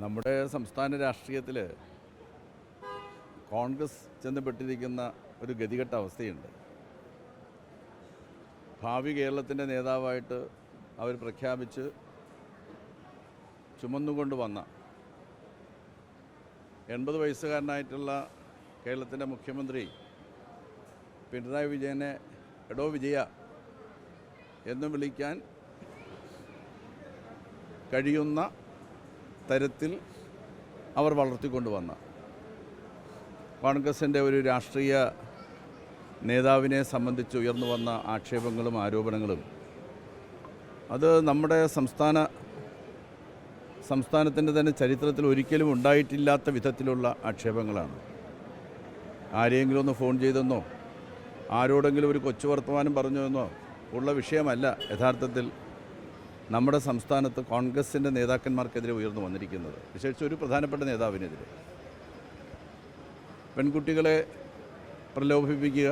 നമ്മുടെ സംസ്ഥാന രാഷ്ട്രീയത്തിൽ കോൺഗ്രസ് ചെന്നപ്പെട്ടിരിക്കുന്ന ഒരു ഗതികെട്ട അവസ്ഥയുണ്ട്. ഭാവി കേരളത്തിൻ്റെ നേതാവായിട്ട് അവർ പ്രഖ്യാപിച്ച് ചുമന്നുകൊണ്ട് വന്ന 80 വയസ്സുകാരനായിട്ടുള്ള കേരളത്തിൻ്റെ മുഖ്യമന്ത്രി പിണറായി വിജയനെ എടോ വിജയ എന്ന് വിളിക്കാൻ കഴിയുന്ന തരത്തിൽ അവർ വളർത്തിക്കൊണ്ടുവന്ന കോൺഗ്രസിൻ്റെ ഒരു രാഷ്ട്രീയ നേതാവിനെ സംബന്ധിച്ച് ഉയർന്നു വന്ന ആക്ഷേപങ്ങളും ആരോപണങ്ങളും അത് നമ്മുടെ സംസ്ഥാനത്തിൻ്റെ തന്നെ ചരിത്രത്തിൽ ഒരിക്കലും ഉണ്ടായിട്ടില്ലാത്ത വിധത്തിലുള്ള ആക്ഷേപങ്ങളാണ്. ആരെയെങ്കിലും ഒന്ന് ഫോൺ ചെയ്തെന്നോ ആരോടെങ്കിലും ഒരു കൊച്ചു വർത്തമാനം പറഞ്ഞുവെന്നോ ഉള്ള വിഷയമല്ല യഥാർത്ഥത്തിൽ നമ്മുടെ സംസ്ഥാനത്ത് കോൺഗ്രസിൻ്റെ നേതാക്കന്മാർക്കെതിരെ ഉയർന്നു വന്നിരിക്കുന്നത്. വിശേഷിച്ച് ഒരു പ്രധാനപ്പെട്ട നേതാവിനെതിരെ പെൺകുട്ടികളെ പ്രലോഭിപ്പിക്കുക,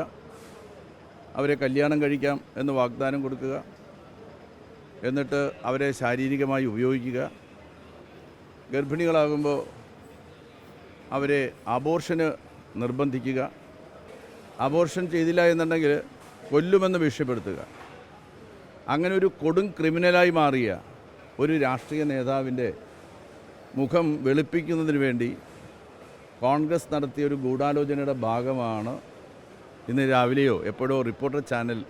അവരെ കല്യാണം കഴിക്കാം എന്ന് വാഗ്ദാനം കൊടുക്കുക, എന്നിട്ട് അവരെ ശാരീരികമായി ഉപയോഗിക്കുക, ഗർഭിണികളാകുമ്പോൾ അവരെ അബോർഷന് നിർബന്ധിക്കുക, അബോർഷൻ ചെയ്തില്ല എന്നുണ്ടെങ്കിൽ കൊല്ലുമെന്ന് ഭീഷണിപ്പെടുത്തുക. അങ്ങനെ ഒരു കൊടും ക്രിമിനലായി മാറിയ ഒരു രാഷ്ട്രീയ നേതാവിൻ്റെ മുഖം വെളുപ്പിക്കുന്നതിന് വേണ്ടി കോൺഗ്രസ് നടത്തിയ ഒരു ഗൂഢാലോചനയുടെ ഭാഗമാണ് ഇന്ന് രാവിലെയോ എപ്പോഴോ റിപ്പോർട്ടർ ചാനൽ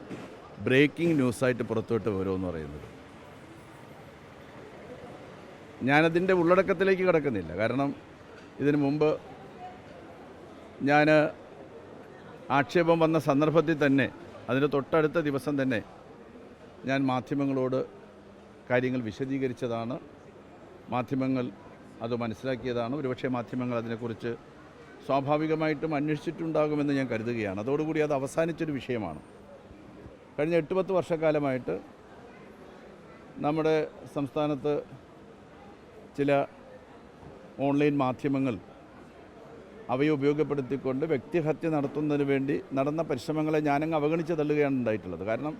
ബ്രേക്കിംഗ് ന്യൂസായിട്ട് പുറത്തുവിട്ട് വരുമെന്ന് പറയുന്നത്. ഞാനതിൻ്റെ ഉള്ളടക്കത്തിലേക്ക് കിടക്കുന്നില്ല. കാരണം ഇതിനു മുമ്പ് ഞാൻ ആക്ഷേപം വന്ന സന്ദർഭത്തിൽ തന്നെ അതിൻ്റെ തൊട്ടടുത്ത ദിവസം തന്നെ ഞാൻ മാധ്യമങ്ങളോട് കാര്യങ്ങൾ വിശദീകരിച്ചതാണ്. മാധ്യമങ്ങൾ അത് മനസ്സിലാക്കിയതാണ്. ഒരുപക്ഷെ മാധ്യമങ്ങൾ അതിനെക്കുറിച്ച് സ്വാഭാവികമായിട്ടും അന്വേഷിച്ചിട്ടുണ്ടാകുമെന്ന് ഞാൻ കരുതുകയാണ്. അതോടുകൂടി അത് അവസാനിച്ചൊരു വിഷയമാണ്. കഴിഞ്ഞ 8-10 വർഷക്കാലമായിട്ട് നമ്മുടെ സംസ്ഥാനത്ത് ചില ഓൺലൈൻ മാധ്യമങ്ങൾ അവയെ ഉപയോഗപ്പെടുത്തിക്കൊണ്ട് വ്യക്തിഹത്യ നടത്തുന്നതിന് വേണ്ടി നടന്ന പരിശ്രമങ്ങളെ ഞാനങ്ങ് അവഗണിച്ച് തള്ളുകയാണ് ഉണ്ടായിട്ടുള്ളത്. കാരണം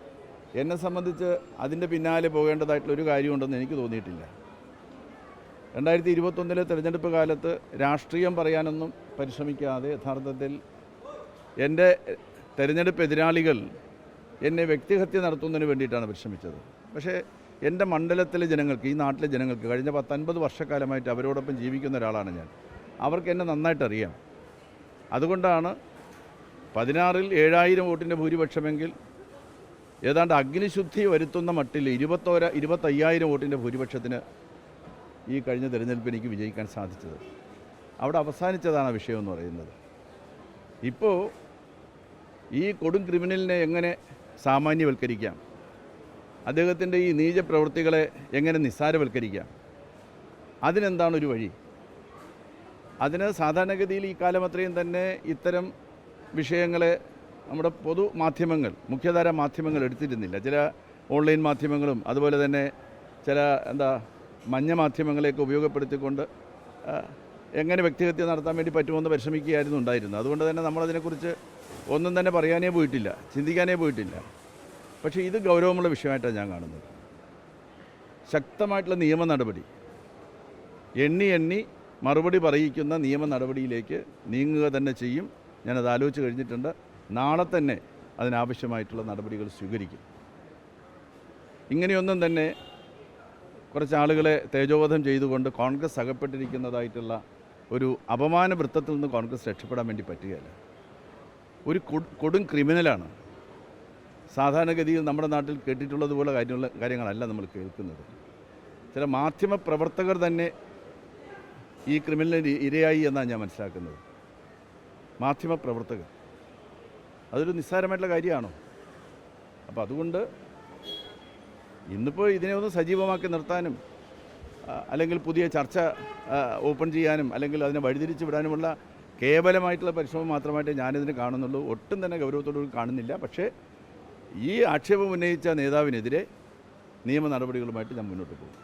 എന്നെ സംബന്ധിച്ച് അതിൻ്റെ പിന്നാലെ പോകേണ്ടതായിട്ടുള്ളൊരു കാര്യമുണ്ടെന്ന് എനിക്ക് തോന്നിയിട്ടില്ല. 2021 തെരഞ്ഞെടുപ്പ് കാലത്ത് രാഷ്ട്രീയം പറയാനൊന്നും പരിശ്രമിക്കാതെ യഥാർത്ഥത്തിൽ എൻ്റെ തെരഞ്ഞെടുപ്പ് എതിരാളികൾ എന്നെ വ്യക്തിഹത്യ നടത്തുന്നതിന് വേണ്ടിയിട്ടാണ് പരിശ്രമിച്ചത്. പക്ഷേ എൻ്റെ മണ്ഡലത്തിലെ ജനങ്ങൾക്ക്, ഈ നാട്ടിലെ ജനങ്ങൾക്ക് കഴിഞ്ഞ 10-50 വർഷക്കാലമായിട്ട് അവരോടൊപ്പം ജീവിക്കുന്ന ഒരാളാണ് ഞാൻ. അവർക്ക് എന്നെ നന്നായിട്ടറിയാം. അതുകൊണ്ടാണ് 16-ൽ 7000 വോട്ടിൻ്റെ ഭൂരിപക്ഷമെങ്കിൽ ഏതാണ്ട് അഗ്നിശുദ്ധി വരുത്തുന്ന മട്ടിൽ 25,000 വോട്ടിൻ്റെ ഭൂരിപക്ഷത്തിന് ഈ കഴിഞ്ഞ തെരഞ്ഞെടുപ്പ് എനിക്ക് വിജയിക്കാൻ സാധിച്ചത്. അവിടെ അവസാനിച്ചതാണ് വിഷയം എന്ന് പറയുന്നത്. ഇപ്പോൾ ഈ കൊടും ക്രിമിനലിനെ എങ്ങനെ സാമാന്യവൽക്കരിക്കാം, അദ്ദേഹത്തിൻ്റെ ഈ നീച പ്രവൃത്തികളെ എങ്ങനെ നിസ്സാരവൽക്കരിക്കാം, അതിനെന്താണ് ഒരു വഴി? അതിന് സാധാരണഗതിയിൽ ഈ കാലം അത്രയും തന്നെ ഇത്തരം വിഷയങ്ങളെ നമ്മുടെ പൊതുമാധ്യമങ്ങൾ, മുഖ്യധാര മാധ്യമങ്ങൾ എടുത്തിരുന്നില്ല. ചില ഓൺലൈൻ മാധ്യമങ്ങളും അതുപോലെ തന്നെ ചില മഞ്ഞ മാധ്യമങ്ങളെയൊക്കെ ഉപയോഗപ്പെടുത്തിക്കൊണ്ട് എങ്ങനെ വ്യക്തിഹത്യ നടത്താൻ വേണ്ടി പറ്റുമെന്ന് പരിശ്രമിക്കുകയായിരുന്നു ഉണ്ടായിരുന്നത്. അതുകൊണ്ട് തന്നെ നമ്മളതിനെക്കുറിച്ച് ഒന്നും തന്നെ പറയാനേ പോയിട്ടില്ല, ചിന്തിക്കാനേ പോയിട്ടില്ല. പക്ഷേ ഇത് ഗൗരവമുള്ള വിഷയമായിട്ടാണ് ഞാൻ കാണുന്നത്. ശക്തമായിട്ടുള്ള നിയമ നടപടി, എണ്ണി മറുപടി പറയിക്കുന്ന നിയമ നടപടിയിലേക്ക് നീങ്ങുക തന്നെ ചെയ്യും. ഞാനത് ആലോചിച്ച് കഴിഞ്ഞിട്ടുണ്ട്. നാളെ തന്നെ അതിനാവശ്യമായിട്ടുള്ള നടപടികൾ സ്വീകരിക്കും. ഇങ്ങനെയൊന്നും തന്നെ കുറച്ച് ആളുകളെ തേജോവധം ചെയ്തുകൊണ്ട് കോൺഗ്രസ് അകപ്പെട്ടിരിക്കുന്നതായിട്ടുള്ള ഒരു അപമാന വൃത്തത്തിൽ നിന്ന് കോൺഗ്രസ് രക്ഷപ്പെടാൻ വേണ്ടി പറ്റുകയില്ല. ഒരു കൊടും ക്രിമിനലാണ്. സാധാരണഗതിയിൽ നമ്മുടെ നാട്ടിൽ കേട്ടിട്ടുള്ളതുപോലെ കാര്യങ്ങളല്ല നമ്മൾ കേൾക്കുന്നത്. ചില മാധ്യമ പ്രവർത്തകർ തന്നെ ഈ ക്രിമിനലിന് ഇരയായി എന്നാണ് ഞാൻ മനസ്സിലാക്കുന്നത്. മാധ്യമ പ്രവർത്തകർ, അതൊരു നിസ്സാരമായിട്ടുള്ള കാര്യമാണോ? അപ്പോൾ അതുകൊണ്ട് ഇന്നിപ്പോൾ ഇതിനെ ഒന്ന് സജീവമാക്കി നിർത്താനും അല്ലെങ്കിൽ പുതിയ ചർച്ച ഓപ്പൺ ചെയ്യാനും അല്ലെങ്കിൽ അതിനെ വഴിതിരിച്ച് വിടാനുമുള്ള കേവലമായിട്ടുള്ള പരിശ്രമം മാത്രമായിട്ട് ഞാനിതിനെ കാണുന്നുള്ളൂ. ഒട്ടും തന്നെ ഗൗരവത്തോടുകൂടി കാണുന്നില്ല. പക്ഷേ ഈ ആക്ഷേപം ഉന്നയിച്ച നേതാവിനെതിരെ നിയമ നടപടികളുമായിട്ട് ഞാൻ മുന്നോട്ട് പോകും.